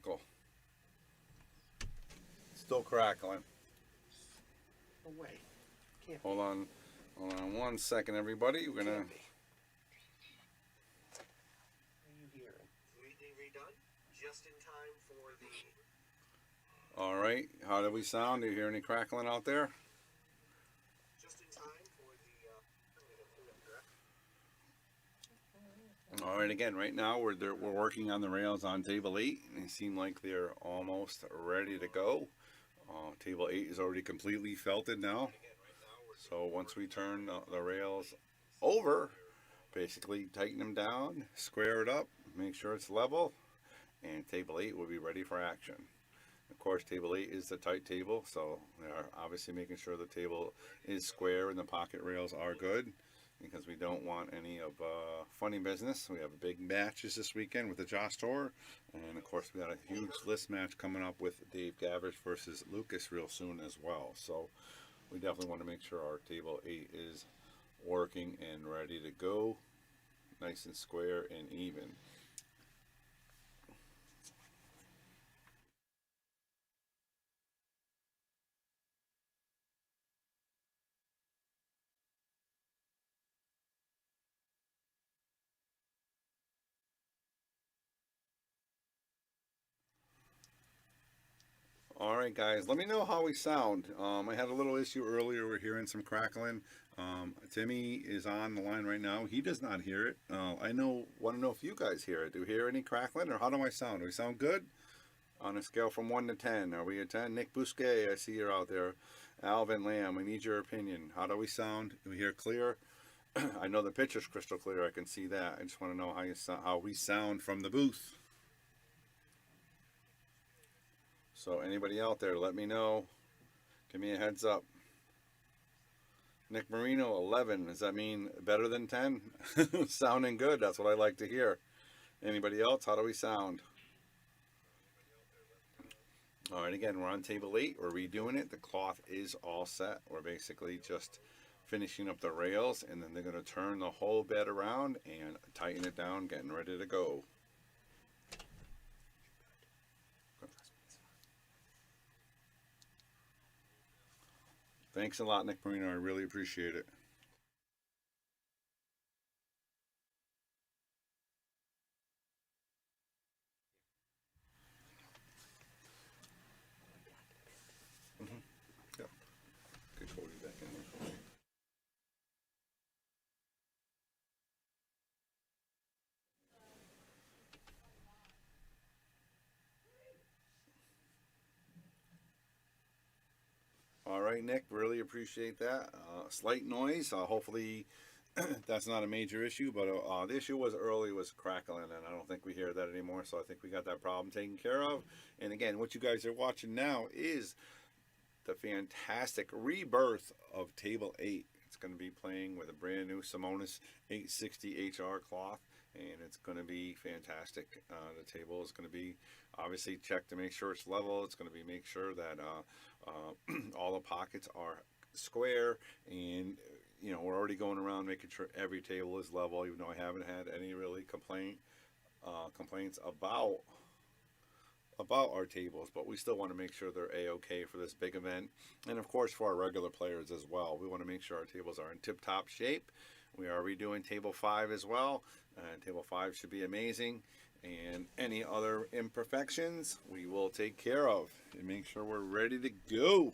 crackle. Still crackling. No way. Can't Hold be. on. Hold on 1 second, everybody. We're gonna. Can't be. What are you hearing? Redone just in time for the. All right. How do we sound? Do you hear any crackling out there? Just in time for the. All right. Again, right now we're working on the rails on table 8, and they seem like they're almost ready to go. Table 8 is already completely felted now. So once we turn the rails over, basically tighten them down, square it up, make sure it's level, and table 8 will be ready for action. Of course, table 8 is the tight table, so we are obviously making sure the table is square and the pocket rails are good, because we don't want any of funny business. We have big matches this weekend with the Josh Tour, and of course we got a huge list match coming up with Dave Gavish versus Lucas real soon as well. So we definitely want to make sure our table 8 is working and ready to go, nice and square and even. All right, guys, let me know how we sound. I had a little issue earlier. We're hearing some crackling. Timmy is on the line right now. He does not hear it. Want to know if you guys hear it. Do you hear any crackling, or how do I sound? Do we sound good? On a scale from 1 to 10, are we a 10? Nick Bousquet, I see you're out there. Alvin Lamb, we need your opinion. How do we sound? Do we hear clear? I know the picture's crystal clear. I can see that. I just want to know how we sound from the booth. So anybody out there, let me know. Give me a heads up. Nick Marino, 11. Does that mean better than 10? Sounding good. That's what I like to hear. Anybody else? How do we sound? All right, again, we're on table 8. We're redoing it. The cloth is all set. We're basically just finishing up the rails, and then they're going to turn the whole bed around and tighten it down, getting ready to go. Thanks a lot, Nick Marino. I really appreciate it. Mm-hmm. Yeah. Good Cody back in there. All right, Nick. Really appreciate that. Slight noise. Hopefully, that's not a major issue. But the issue was early was crackling, and I don't think we hear that anymore. So I think we got that problem taken care of. And again, what you guys are watching now is the fantastic rebirth of Table 8. It's going to be playing with a brand new Simonis 860 HR cloth, and it's going to be fantastic. The table is going to be obviously checked to make sure it's level. It's going to be make sure that all the pockets are square, and we're already going around making sure every table is level. Even though I haven't had any really complaints about our tables, but we still want to make sure they're a-okay for this big event, and of course for our regular players as well. We want to make sure our tables are in tip-top shape. We are redoing table 5 as well, and table 5 should be amazing, and any other imperfections we will take care of and make sure we're ready to go.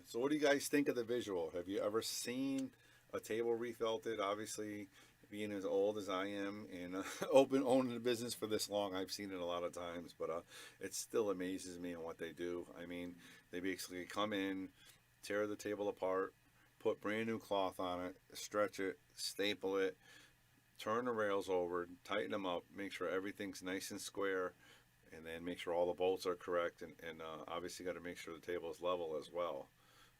So what do you guys think of the visual? Have you ever seen a table refelted? Obviously, being as old as I am and owning the business for this long, I've seen it a lot of times, but it still amazes me on what they do. I mean, they basically come in, tear the table apart, put brand new cloth on it, stretch it, staple it, turn the rails over, tighten them up, make sure everything's nice and square, and then make sure all the bolts are correct, and obviously got to make sure the table is level as well.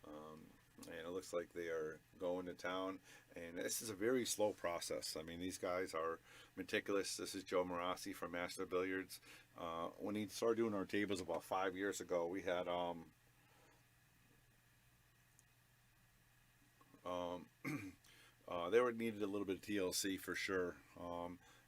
Um, and it looks like they are going to town. And this is a very slow process. I mean, these guys are meticulous. This is Joe Marassi from Master Billiards. When he started doing our tables about 5 years ago, we had um, they were needed a little bit of TLC for sure.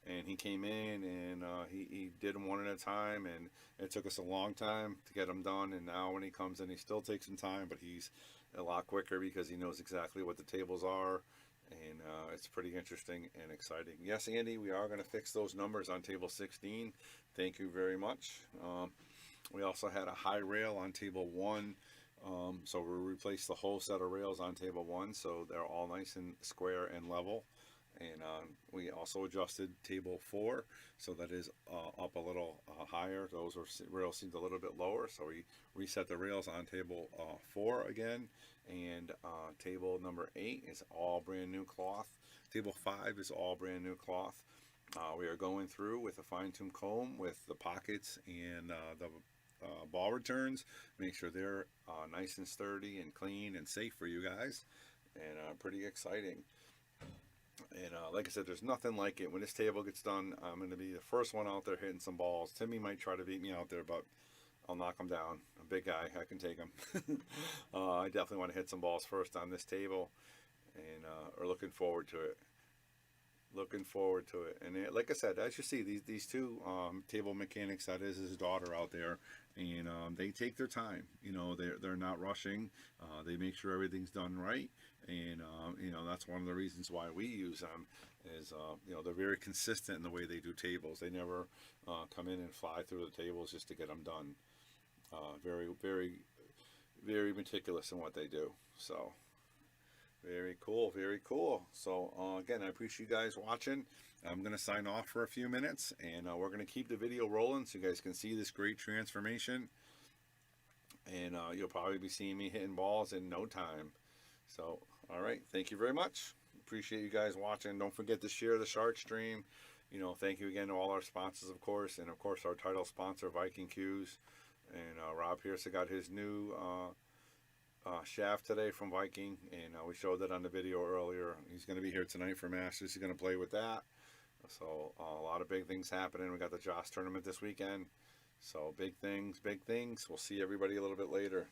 And he came in and he did them one at a time, and it took us a long time to get them done. And now when he comes in, he still takes some time, but he's a lot quicker because he knows exactly what the tables are, and it's pretty interesting and exciting. Yes, Andy, we are going to fix those numbers on table 16. Thank you very much. We also had a high rail on table 1. So we replaced the whole set of rails on table 1, so they're all nice and square and level. And we also adjusted table 4, so that is up a little higher. Those rails seemed a little bit lower, so we reset the rails on table 4 again. And table number 8 is all brand new cloth. Table 5 is all brand new cloth. We are going through with a fine-tune comb with the pockets and the ball returns. Make sure they're nice and sturdy and clean and safe for you guys, and pretty exciting. And like I said, there's nothing like it. When this table gets done, I'm going to be the first one out there hitting some balls. Timmy might try to beat me out there, but I'll knock him down. I'm a big guy. I can take him. I definitely want to hit some balls first on this table, and are looking forward to it. Looking forward to it. And like I said, as you see, these two table mechanics, that is his daughter out there, and they take their time. You know, they're not rushing. They make sure everything's done right, and you know, that's one of the reasons why we use them. Is you know, they're very consistent in the way they do tables. They never come in and fly through the tables just to get them done. Very, very, very meticulous in what they do. So. Very cool, very cool. So again, I appreciate you guys watching. I'm going to sign off for a few minutes, and we're going to keep the video rolling so you guys can see this great transformation. And you'll probably be seeing me hitting balls in no time. So, all right, thank you very much. Appreciate you guys watching. Don't forget to share the Shark Stream. You know, thank you again to all our sponsors, of course, and of course our title sponsor, Viking Q's. And Rob Pierce got his new shaft today from Viking, and we showed that on the video earlier. He's going to be here tonight for Masters. He's going to play with that. So a lot of big things happening. We got the Joss tournament this weekend. So big things, big things. We'll see everybody a little bit later.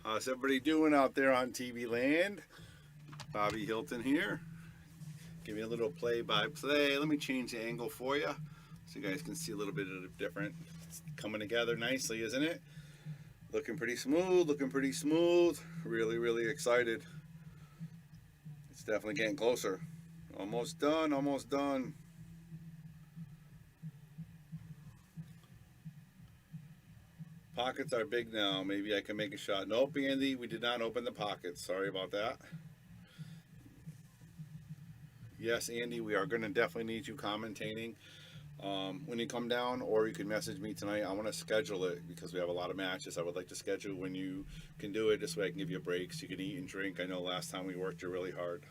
How's everybody doing out there on TV land? Bobby Hilton here. Give me a little play-by-play. Let me change the angle for you so you guys can see a little bit of the different. It's coming together nicely, isn't it? Looking pretty smooth, looking pretty smooth. Really, really excited. It's definitely getting closer. Almost done, almost done. Pockets are big now. Maybe I can make a shot. Nope, Andy, we did not open the pockets. Sorry about that. Yes, Andy, we are going to definitely need you commentating when you come down, or you can message me tonight. I want to schedule it because we have a lot of matches. I would like to schedule when you can do it. This way I can give you breaks. You can eat and drink. I know last time we worked you really hard.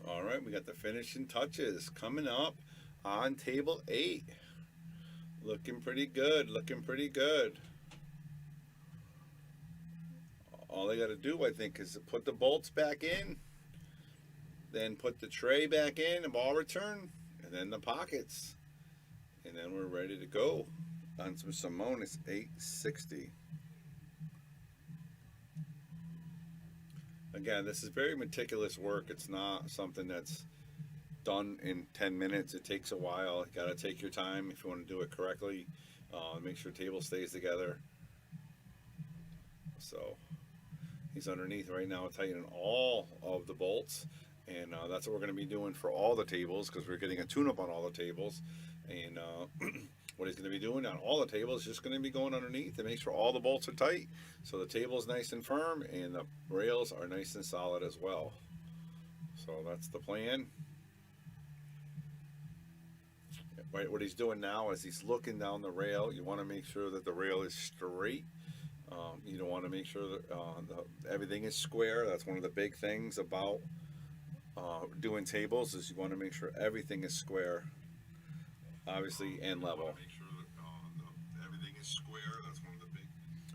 All right, we got the finishing touches coming up on table 8. Looking pretty good, looking pretty good. All I got to do, I think, is put the bolts back in, then put the tray back in, the ball return, and then the pockets. And then we're ready to go on some Simone. It's 860. Again, this is very meticulous work. It's not something that's done in 10 minutes. It takes a while. You got to take your time if you want to do it correctly. Make sure table stays together. So he's underneath right now, tightening all of the bolts, and that's what we're going to be doing for all the tables because we're getting a tune-up on all the tables. And what he's going to be doing on all the tables is just going to be going underneath to make sure all the bolts are tight, so the table is nice and firm and the rails are nice and solid as well. So that's the plan. Right, what he's doing now is he's looking down the rail. You want to make sure that the rail is straight. You don't want to make sure that everything is square. That's one of the big things about doing tables is you want to make sure everything is square, obviously, and level. Make sure that everything is square. That's one of the big.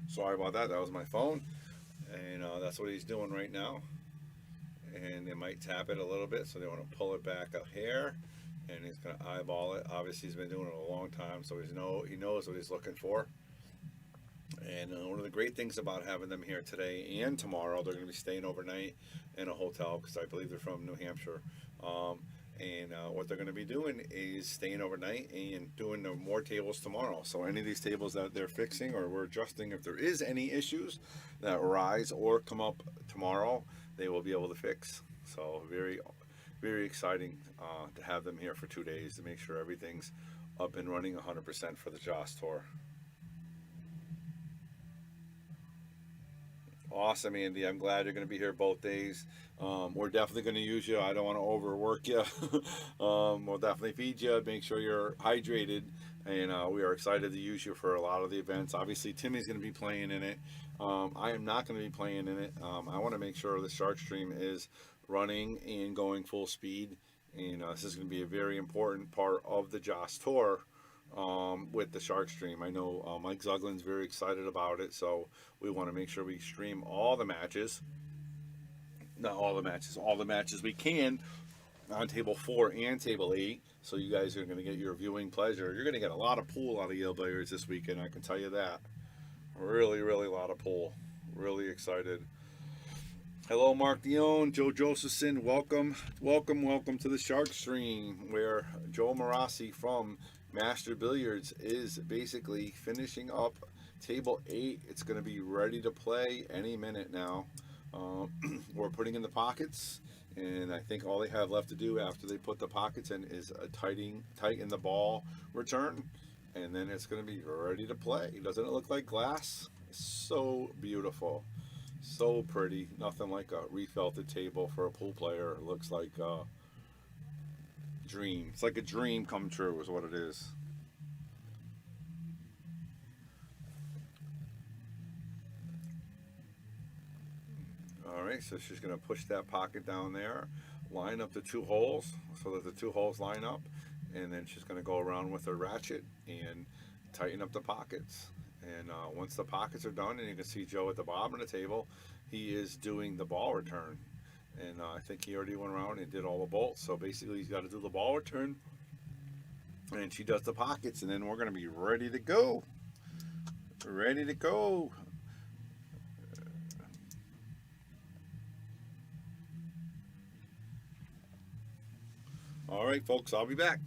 Sorry about that. That was my phone, and that's what he's doing right now. And they might tap it a little bit, so they want to pull it back up here. And he's going to eyeball it. Obviously, he's been doing it a long time, so he knows what he's looking for. And one of the great things about having them here today and tomorrow, they're going to be staying overnight in a hotel because I believe they're from New Hampshire. And what they're going to be doing is staying overnight and doing more tables tomorrow. So any of these tables that they're fixing or we're adjusting, if there is any issues that arise or come up tomorrow, they will be able to fix. So very, very exciting to have them here for 2 days to make sure everything's up and running 100% for the Joss Tour. Awesome, Andy. I'm glad you're going to be here both days. We're definitely going to use you. I don't want to overwork you. We'll definitely feed you. Make sure you're hydrated. And we are excited to use you for a lot of the events. Obviously, Timmy's going to be playing in it. I am not going to be playing in it. I want to make sure the Shark Stream is running and going full speed. And this is going to be a very important part of the Joss Tour. With the Shark Stream. I know Mike Zuglin's very excited about it, so we want to make sure we stream all the matches. Not all the matches, all the matches we can on table 4 and table 8. So you guys are going to get your viewing pleasure. You're going to get a lot of pool out of Yale Billiards this weekend, I can tell you that. Really, really a lot of pool. Really excited. Hello, Mark Dion, Joe Josephson. Welcome, welcome, welcome to the Shark Stream, where Joe Marassi from Master Billiards is basically finishing up table 8. It's going to be ready to play any minute now. We're putting in the pockets, and I think all they have left to do after they put the pockets in is tighten the ball return, and then it's going to be ready to play. Doesn't it look like glass? So beautiful, so pretty. Nothing like a refelted table for a pool player. It looks like dream. It's like a dream come true is what it is. All right, so she's going to push that pocket down there, line up the 2 holes so that the 2 holes line up, and then she's going to go around with her ratchet and tighten up the pockets. And once the pockets are done, and you can see Joe at the bottom of the table, he is doing the ball return. and I think he already went around and did all the bolts. So basically, he's got to do the ball return, and she does the pockets, and then we're going to be ready to go. Ready to go. All right, folks, I'll be back.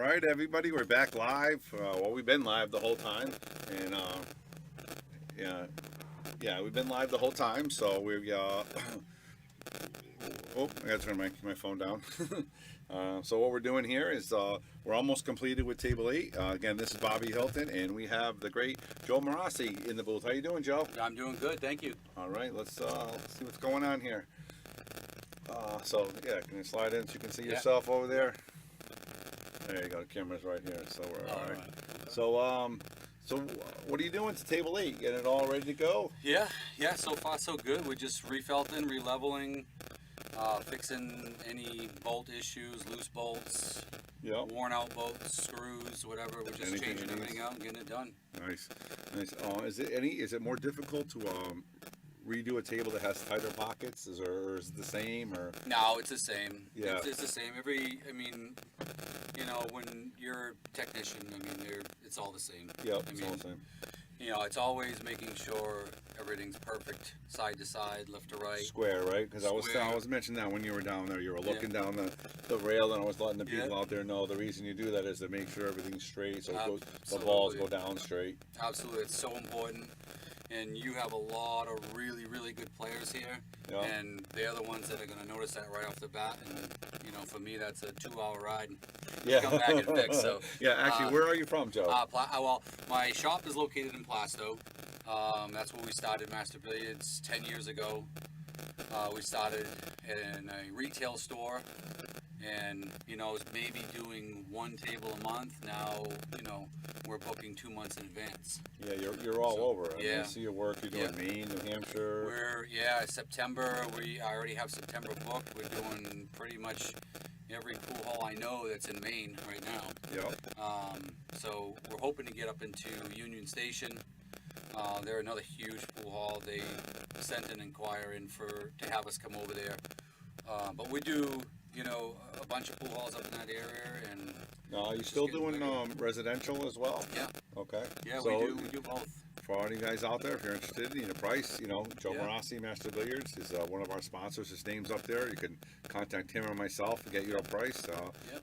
right, everybody, we're back live. Well, we've been live the whole time, and yeah, we've been live the whole time. So we oh, I gotta turn my phone down. So what we're doing here is we're almost completed with table 8. Again, this is Bobby Hilton, and we have the great Joe Marassi in the booth. How you doing, Joe? I'm doing good, thank you. All right, let's see what's going on here. So yeah, can you slide in so you can see yourself over there? There you go. The camera's right here, so we're all right. So what are you doing to table 8? Getting it all ready to go? Yeah. So far so good. We're just refelting, releveling, fixing any bolt issues, loose bolts, worn out bolts, screws, whatever. We're just changing everything out and getting it done. Nice. Is it more difficult to redo a table that has tighter pockets? Is it the same or? No, it's the same. Yeah. It's the same. When you're a technician, it's all the same. Yeah, it's all the same. It's always making sure everything's perfect, side to side, left to right. Square, right? Because I was mentioning that when you were down there, you were looking down the rail, and I was letting the people out there know the reason you do that is to make sure everything's straight, so the balls go down straight. Absolutely, it's so important. And you have a lot of really, really good players here, and they're the ones that are going to notice that right off the bat. And for me, that's a 2-hour ride. Come back and fix. So actually, where are you from, Joe? Well, my shop is located in Plasto. That's where we started Master Billiards 10 years ago. We started in a retail store, and was maybe doing one table a month. Now we're booking 2 months in advance. Yeah, you're all over. I see your work. You're doing Maine, New Hampshire. September. I already have September booked. We're doing pretty much every pool hall I know that's in Maine right now. So we're hoping to get up into Union Station. They're another huge pool hall. They sent an inquiry in to have us come over there. But we do, a bunch of pool halls up in that area. And are you still doing residential as well? Yeah. Okay. Yeah, so, we do both. For all you guys out there, if you're interested in a price, Joe Marassi, Master Billiards, is one of our sponsors. His name's up there. You can contact him or myself to get you a price.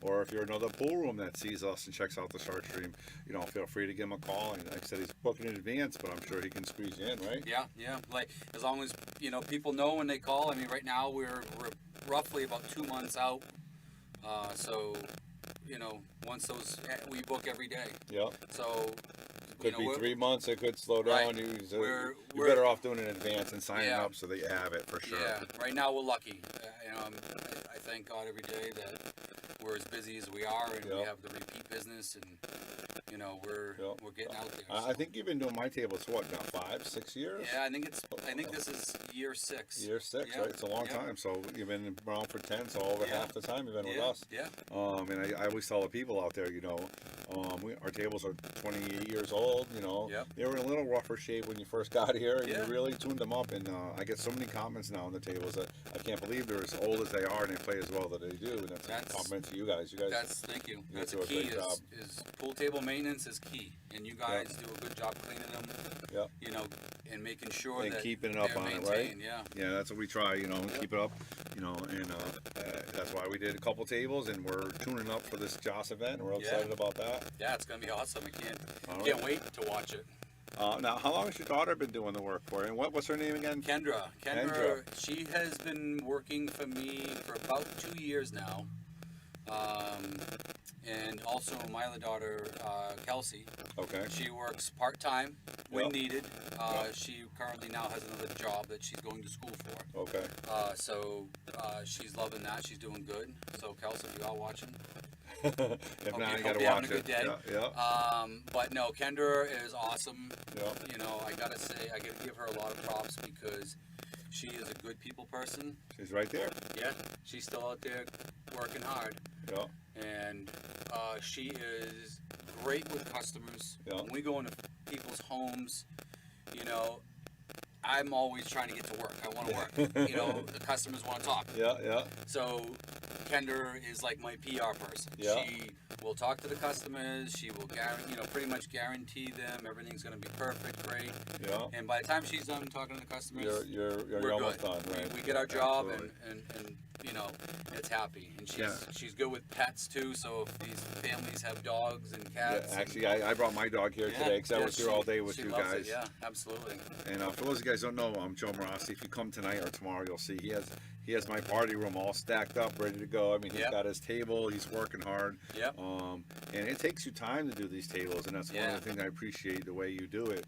Or if you're another pool room that sees us and checks out the short stream, feel free to give him a call. And like I said, he's booking in advance, but I'm sure he can squeeze you in, right? Yeah. Like as long as people know when they call. Right now we're roughly about 2 months out. Once those we book every day. Yeah. So. Could be 3 months. It could slow down. You're better off doing it in advance and signing up so that you have it for sure. Yeah. Right now we're lucky. I thank God every day that we're as busy as we are, and we have the repeat business, and we're getting out there. I think you've been doing my tables what now, 5, 6 years? Yeah, I think this is year 6. Year 6, right? It's a long time. So you've been around for 10, so over half the time you've been with us. Yeah. And I always tell the people out there, our tables are 28 years old. They were in a little rougher shape when you first got here, and you really tuned them up. And I get so many comments now on the tables that I can't believe they're as old as they are and they play as well that they do. And that's a compliment to you guys. Thank you. That's a key. Is pool table maintenance is key, and you guys do a good job cleaning them. And making sure and that keeping it up on maintained, it, right? Yeah, that's what we try. Keep it up. And that's why we did a couple tables, and we're tuning up for this Joss event. And we're excited about that. Yeah, it's gonna be awesome. I can't wait to watch it. Now, how long has your daughter been doing the work for you? And what's her name again? Kendra. She has been working for me for about 2 years now. And also my other daughter, Kelsey. Okay. She works part-time when needed. She currently now has another job that she's going to school for. Okay. So she's loving that. She's doing good. So Kelsey, if you are watching. If not, you hope gotta you're watch having a good day. Yeah. But no, Kendra is awesome. Yeah. I gotta say, I gotta give her a lot of props because she is a good people person. She's right there. Yeah. She's still out there working hard. Yeah. And she is great with customers. Yeah. When we go into people's homes, I'm always trying to get to work. I want to work. The customers want to talk. Yeah. So Kendra is like my PR person. Yeah. She will talk to the customers. She will pretty much guarantee them everything's going to be perfect, great. Yeah. And by the time she's done talking to the customers, you're we're almost good. done, right? We get our job, Absolutely. and you know, it's happy. And Yeah. she's good with pets too. So if these families have dogs and Yeah, cats, actually, I brought my dog here today because I was here all day with she you loves guys. It, yeah, absolutely. And for those of you guys who don't know, I'm Joe Morossi. If you come tonight or tomorrow, you'll see he has my party room all stacked up, ready to go. I mean, he's got his table. He's working hard. Yep. And it takes you time to do these tables, and that's one of the things I appreciate the way you do it.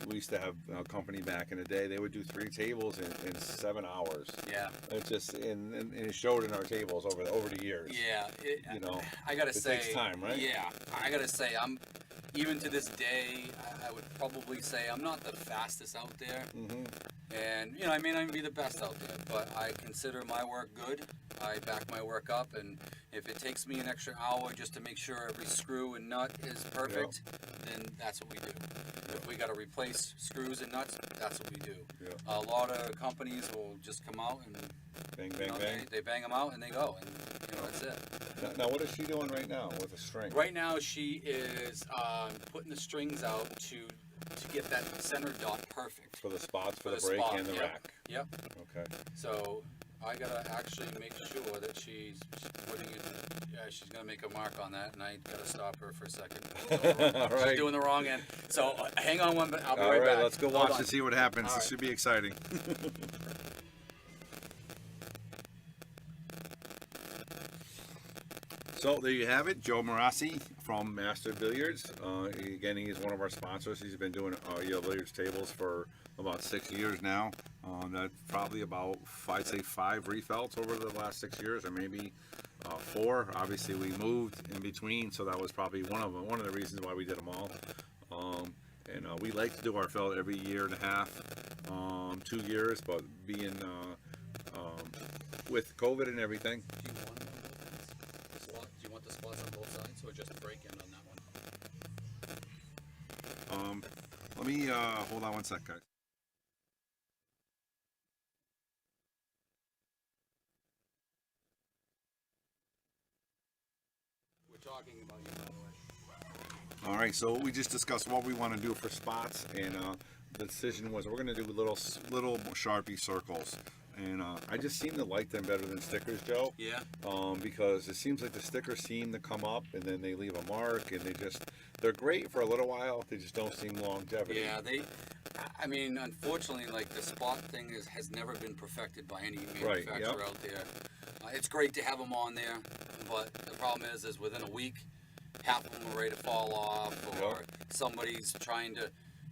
We used to have a company back in the day. They would do 3 tables in 7 hours. Yeah. It just and it showed in our tables over the years. Yeah. You know, I gotta say, it takes time, right? Yeah. I gotta say, even to this day, I would probably say I'm not the fastest out there. Mm-hmm. And, you know, I may not even be the best out there, but I consider my work good. I back my work up, and if it takes me an extra hour just to make sure every screw and nut is perfect, then that's what we do. If we got to replace screws and nuts, that's what we do. Yeah. A lot of companies will just come out and Bang, you bang, know, bang. They bang them out and they go, and you know, that's it. Now, what is she doing right now with a string? Right now, she is putting the strings out to get that center dot perfect. For the spots, for the the brake spot, and the yep. rack. Yep. Okay. So I gotta actually make sure that she's putting it. Yeah, she's gonna make a mark on that, and I gotta stop her for a second. All right. She's doing the wrong end. So hang on one, but I'll be All right right, back. let's go Hold watch on. and see what happens. All This right. should be exciting. So there you have it, Joe Morossi from Master Billiards. Again, he is one of our sponsors. He's been doing billiards tables for about 6 years now. That's probably about, I'd say 5 refelts over the last 6 years, or maybe 4. Obviously, we moved in between, so that was probably one of the reasons why we did them all. And we like to do our felt every year and a half, 2 years, but being with COVID and everything. Do you want the spots on both sides, or just break in on that one? Let me hold on one sec, guys. We're talking about you, by the way. All right, so we just discussed what we want to do for spots, and the decision was we're going to do little Sharpie circles. And I just seem to like them better than stickers, Joe. Yeah. Because it seems like the stickers seem to come up and then they leave a mark, and they're great for a little while. They just don't seem longevity. Yeah, I mean, unfortunately, like the spot thing has never been perfected by any manufacturer out there. It's great to have them on there, but the problem is within a week, half of them are ready to fall off, or somebody's trying to,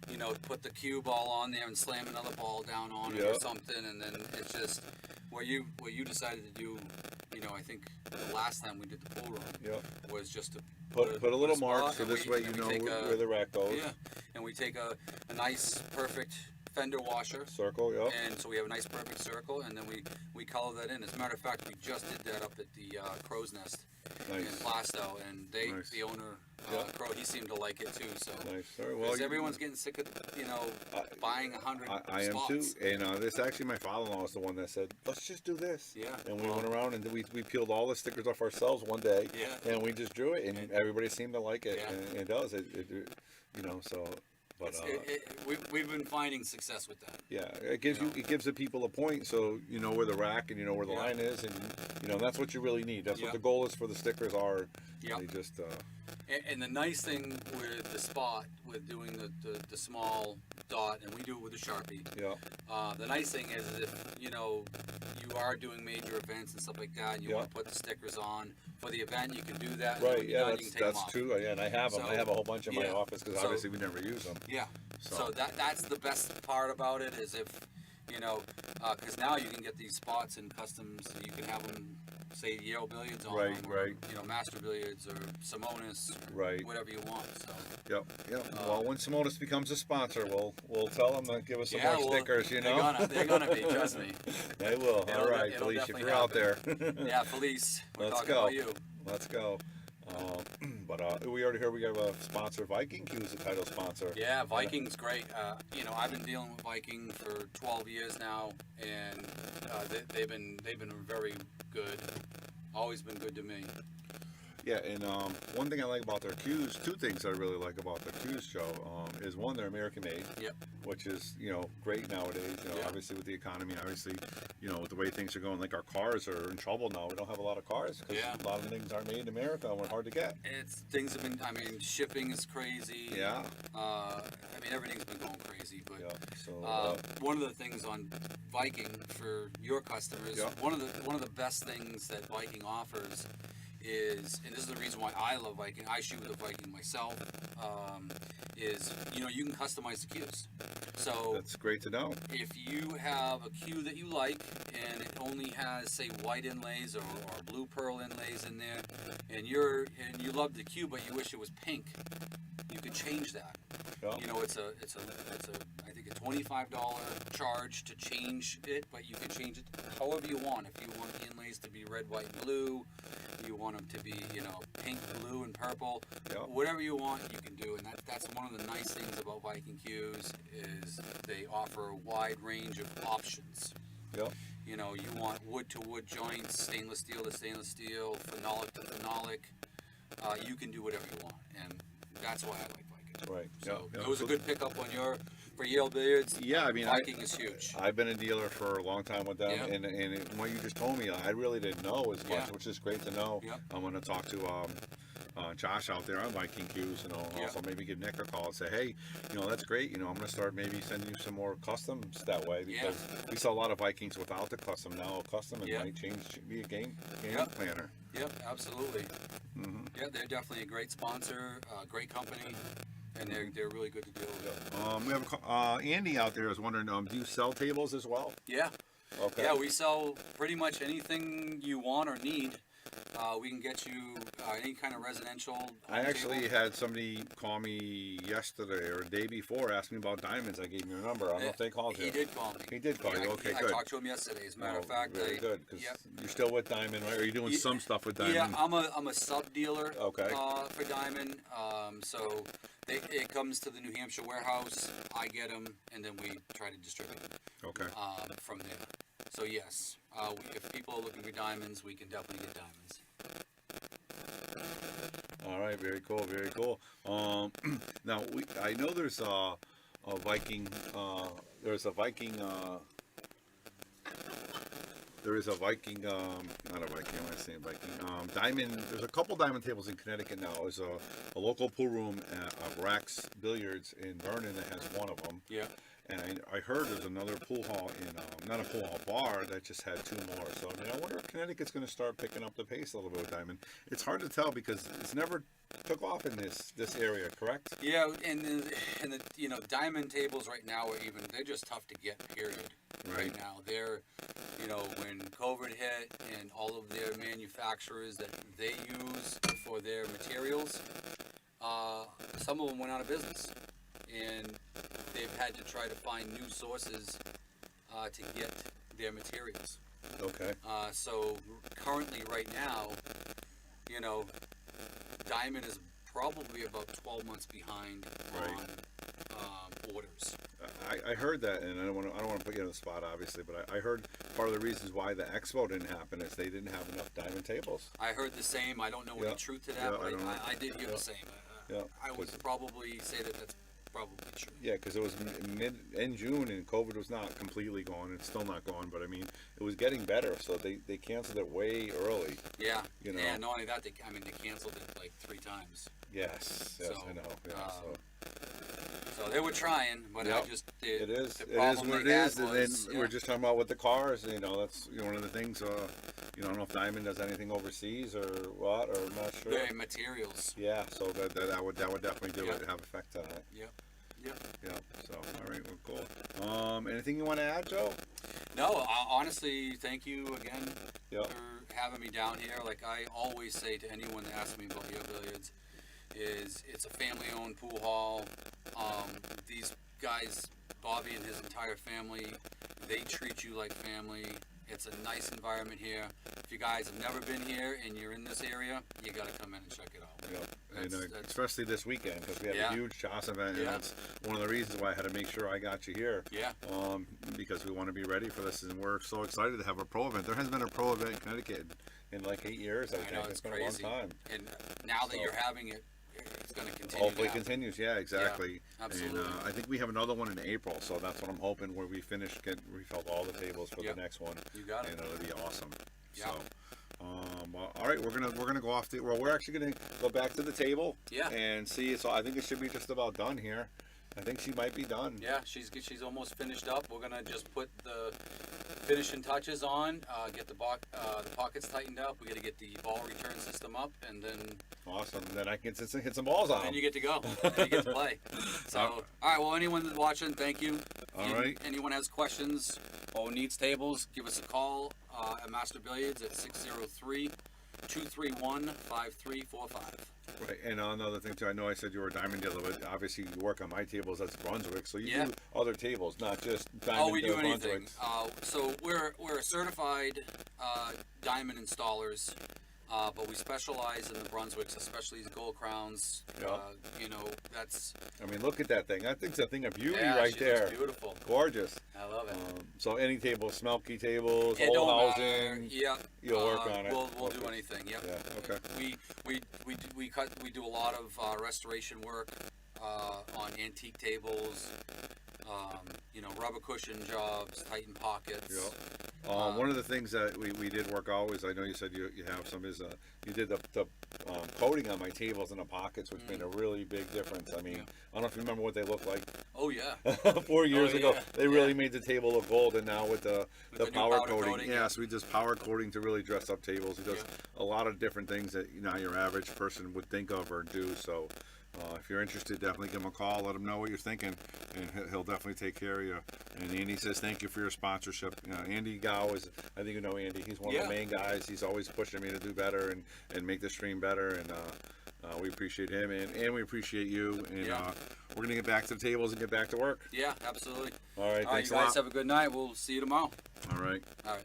you know, put the cue ball on there and slam another ball down on it or something, and then it's just what you decided to do. You know, I think the last time we did the pool room was just to put a little mark spot, so and this way you know take where the rack goes. Yeah, and we take a nice, perfect fender washer. Circle, And so we have a nice perfect circle, and then we color that in. As a matter of fact, we just did that up at the Crow's Nest in Plasto, and the owner, Crow, he seemed to like it too. So Nice. All right, well, everyone's getting sick of, you know, buying 100 I am spots. too, and this actually my father-in-law is the one that said, let's just do this. Yeah. And we went around and we peeled all the stickers off ourselves one day. Yeah. And we just drew it, and everybody seemed to like it. Yeah. And it does. It you know, so. But we've been finding success with that. yeah, it gives the people a point, so you know where the rack and you know where the line is, and you know that's what you really need. That's what the goal is for the stickers are. Yep. They just And the nice thing with the spot, with doing the small dot, and we do it with a Sharpie. The nice thing is if, you know, you are doing major events and stuff like that, and you want to put the stickers on for the event, you can do that. Right. And when you're done, you can take them That's off. true. Yeah, and I have them. I have a whole bunch in my office because So- obviously we never use them. Yeah. So that's the best part about it, is if, you know, because now you can get these spots in customs. You can have them, say, Yale Billiards on them, or, you know, Master Billiards or Simonis, or whatever you want. So. Yep. Well, when Simonis becomes a sponsor, we'll tell them to give us some more stickers. You know, they're gonna be. Trust me. They will. All right, it'll Felice, if definitely you're out there. Yeah, Felice. We're Let's talking go. about you. Let's go. But we already heard we have a sponsor, Viking. He was the title sponsor. Yeah, Viking's great. You know, I've been dealing with Viking for 12 years now, and they've been very good. Always been good to me. Yeah, and one thing I like about their cues, 2 things I really like about their cues, Joe, is one, they're American made. Yep. which is, great nowadays. Yeah. Obviously with the economy, obviously, with the way things are going, like our cars are in trouble now. We don't have a lot of cars because Yeah. a lot of things aren't made in America and we're hard to get. Things have been. I mean, shipping is crazy. Yeah. I mean, everything's been going crazy. But Yeah. So. one of the things on Viking for your customers, Yeah. one of the best things that Viking offers is, and this is the reason why I love Viking. I shoot with a Viking myself. Is you can customize the cues. So That's great to know. if you have a cue that you like and it only has, say, white inlays or blue pearl inlays in there, and you love the cue but you wish it was pink, you can change that. Yeah. It's a I think a $25 charge to change it, but you can change it however you want. If you want the inlays to be red, white, and blue, you want them to be pink, blue, and purple. Yeah. Whatever you want, you can do, and that's one of the nice things about Viking cues is they offer a wide range of options. Yeah. You want wood to wood joints, stainless steel to stainless steel, phenolic to phenolic. You can do whatever you want, and that's why I like Viking. Right. So Yeah. it was a good pickup on for Yale Billiards. Yeah, I mean, Viking is huge. I've been a dealer for a long time with them, Yeah. and what you just told me, I really didn't know as much, Yeah. which is great to know. Yeah. I'm going to talk to Josh out there on Viking Qs, Yeah. also maybe give Nick a call and say, hey, that's great. I'm going to start maybe sending you some more customs that way because we sell a lot of Vikings without the custom. Now a custom it Yeah. might be a game Yeah. planner. Yep, absolutely. Mm-hmm. Yeah, they're definitely a great sponsor, great company, and they're really good to deal with. We have Andy out there is wondering, do you sell tables as well? Yeah. Okay. Yeah, we sell pretty much anything you want or need. We can get you any kind of residential. I actually table. had somebody call me yesterday or the day before, ask me about diamonds. I gave him your number. I don't know if they called you. He did call me. He did call you. Okay, I good. talked to him yesterday. As a matter of fact, very good. Because yep. you're still with Diamond, right? Or are you doing Ye- some stuff with Diamond? Yeah, I'm a sub dealer. Okay. For Diamond, so it comes to the New Hampshire warehouse. I get them, and then we try to distribute them Okay. from there. So yes, if people are looking for diamonds, we can definitely get diamonds. All right. Very cool. Very cool. Now I know there's a Viking. There's a Viking. There is a Viking, not a Viking, I'm not saying Viking, diamond, there's a couple diamond tables in Connecticut now. There's a local pool room at Rax Billiards in Vernon that has one of them. Yeah. And I heard there's another pool hall in, not a pool hall, bar that just had two more. So I wonder if Connecticut's going to start picking up the pace a little bit with diamond. It's hard to tell because it's never took off in this area, correct? Yeah, and the diamond tables right now they're just tough to get. Period. Right now, they're when COVID hit and all of their manufacturers that they use for their materials, some of them went out of business, and they've had to try to find new sources to get their materials. Okay. So currently, right now, Diamond is probably about 12 months behind on orders. I heard that, and I don't want to put you on the spot, obviously, but I heard part of the reasons why the expo didn't happen is they didn't have enough diamond tables. I heard the same. I don't know Yeah. any truth to that, Yeah, I but don't know. I did hear Yeah. the same. Yeah. I would probably say that's probably true. Yeah, because it was in June, and COVID was not completely gone. It's still not gone, but I mean, it was getting better, so they canceled it way early. Yeah. You know. And not only that, they canceled it like 3 times. Yes, So, I know. Yeah, So they were trying, but Yep. it is. the It is problem what it they had is. And was, then we're just talking about with the cars. That's one of the things. I don't know if Diamond does anything overseas or what, or I'm not sure. their materials. Yeah, so that would definitely do Yep. it, have effect on it. Yep. Yeah. So all right, well, cool. Anything you want to add, Joe? No, honestly, thank you again Yep. for having me down here. Like I always say to anyone that asks me about your billiards, it's a family-owned pool hall. These guys, Bobby and his entire family, they treat you like family. It's a nice environment here. If you guys have never been here and you're in this area, you got to come in and check it out. Yep. And That's- especially this weekend because we had Yeah. a huge CHAS event, and Yeah. that's one of the reasons why I had to make sure I got you here. Yeah. Because we want to be ready for this, and we're so excited to have a pro event. There hasn't been a pro event in Connecticut in like 8 years. I I think know, it's it's been crazy. a long time. And now that So- you're having it it's going to continue. Hopefully to happen. continues. Yeah, exactly. absolutely. And I think we have another one in April, so that's what I'm hoping where we finish refilled all the tables for Yep. the next one. You got it. And it'll be awesome. Yeah. So. Well, all right, we're gonna go off the. Well, we're actually gonna go back to the table. Yeah. And see. So I think it should be just about done here. I think she might be done. Yeah, she's almost finished up. We're gonna just put the finishing touches on, get the pockets tightened up. We got to get the ball return system up, and then Awesome. Then I can hit some balls on then them. you get to go. Then you get to play. So, all right. Well, anyone that's watching, thank you. All right. Anyone has questions or needs tables, give us a call at Master Billiards at 603-231-5345. Right, and another thing too, I know I said you were a diamond dealer, but obviously you work on my tables as Brunswick, so you Yeah. do other tables, not just diamond. Oh, we do anything. Brunswicks. So we're a certified diamond installers, but we specialize in the Brunswicks, especially the gold crowns. Yeah. That's I mean, look at that thing. That thing's a thing of beauty yeah, right she there. looks beautiful. Gorgeous. I love it. So any table, smelky tables, It whole don't matter. housing. Yeah. You'll work on it. We'll do Okay. anything. Yep. Yeah. Okay. We do a lot of restoration work on antique tables. Rubber cushion jobs, tighten pockets. Yeah. One of the things that we did work always, I know you said you have some, is you did the coating on my tables and the pockets, which made a really big difference. I mean, Yeah. I don't know if you remember what they looked like. Oh yeah. 4 years ago. yeah. They really made the table look gold, and now with the the new power powder coating. coating, Yeah, yeah. so he does power coating to really dress up tables. He does a lot of different things that your average person would think of or do. So if you're interested, definitely give him a call. Let him know what you're thinking, and he'll definitely take care of you. And Andy says thank you for your sponsorship. Andy Gow is, I think you know Andy. He's one of the main guys. He's always pushing me to do better and make the stream better. And we appreciate him, and we appreciate you. And we're gonna get back to the tables and get back to work. Yeah, absolutely. All right, All right, thanks you a guys lot. have a good night. We'll see you tomorrow. All right. All right.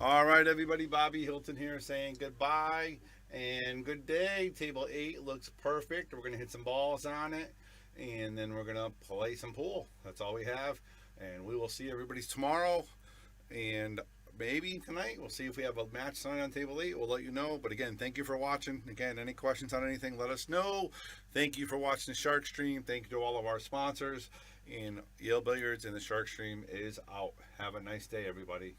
All right, everybody. Bobby Hilton here saying goodbye and good day. Table 8 looks perfect. We're going to hit some balls on it, and then we're going to play some pool. That's all we have. And we will see everybody tomorrow. And maybe tonight. We'll see if we have a match tonight on Table 8. We'll let you know. But again, thank you for watching. Again, any questions on anything, let us know. Thank you for watching the Shark Stream. Thank you to all of our sponsors. And Yale Billiards and the Shark Stream is out. Have a nice day, everybody.